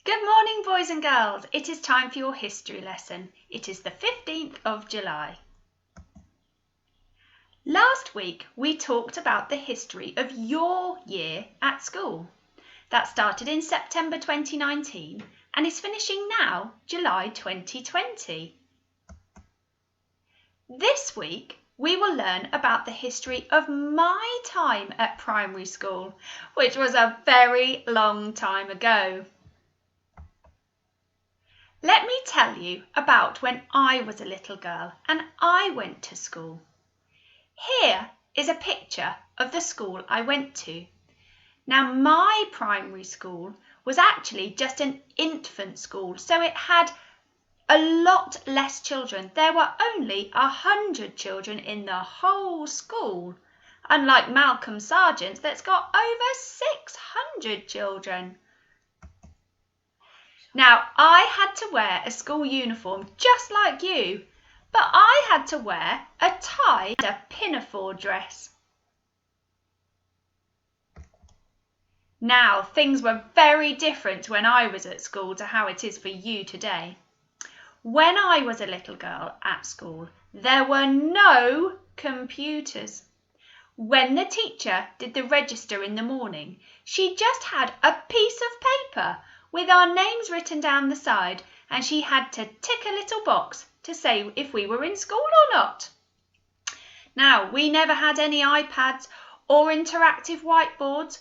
Good morning, boys and girls. It is time for your history lesson. It is the 15th of July. Last week, we talked about the history of your year at school. That started in September 2019 and is finishing now, July 2020. This week, we will learn about the history of my time at primary school, which was a very long time ago. Let me tell you about when I was a little girl and I went to school. Here is a picture of the school I went to. Now, my primary school was actually just an infant school, so it had a lot less children. There were only 100 children in the whole school, unlike Malcolm Sargent that's got over 600 children. Now, I had to wear a school uniform just like you, but I had to wear a tie and a pinafore dress. Now, things were very different when I was at school to how it is for you today. When I was a little girl at school, there were no computers. When the teacher did the register in the morning, she just had a piece of paper with our names written down the side, and she had to tick a little box to say if we were in school or not. Now, we never had any iPads or interactive whiteboards.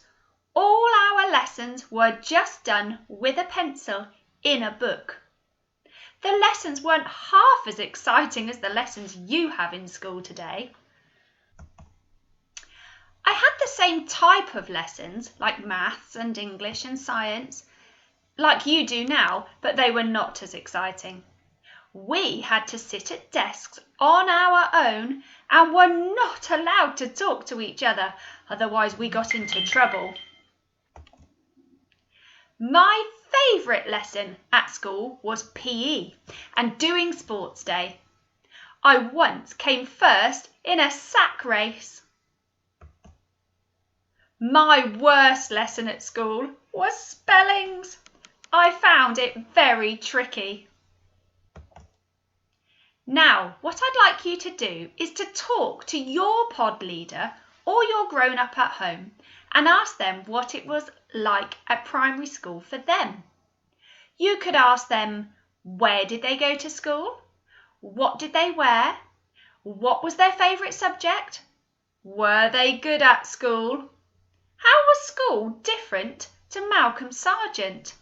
All our lessons were just done with a pencil in a book. The lessons weren't half as exciting as the lessons you have in school today. I had the same type of lessons, like maths and English and science, like you do now, but they were not as exciting. We had to sit at desks on our own and were not allowed to talk to each other, otherwise we got into trouble. My favourite lesson at school was PE and doing sports day. I once came first in a sack race. My worst lesson at school was spellings. I found it very tricky. Now, what I'd like you to do is to talk to your pod leader or your grown-up at home and ask them what it was like at primary school for them. You could ask them, where did they go to school? What did they wear? What was their favourite subject? Were they good at school? How was school different to Malcolm Sargent?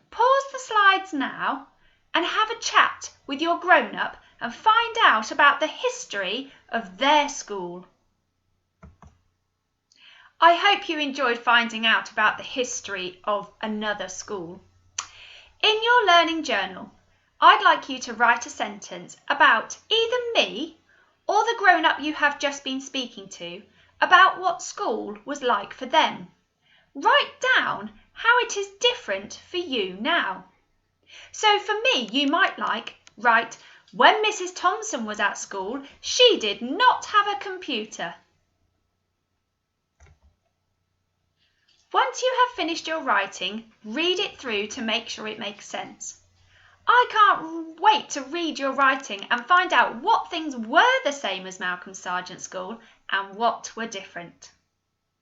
Pause the slides now and have a chat with your grown-up and find out about the history of their school. I hope you enjoyed finding out about the history of another school. In your learning journal, I'd like you to write a sentence about either me or the grown-up you have just been speaking to about what school was like for them. Write down how it is different for you now. So for me, you might write, when Mrs. Thompson was at school, she did not have a computer. Once you have finished your writing, read it through to make sure it makes sense. I can't wait to read your writing and find out what things were the same as Malcolm Sargent School and what were different.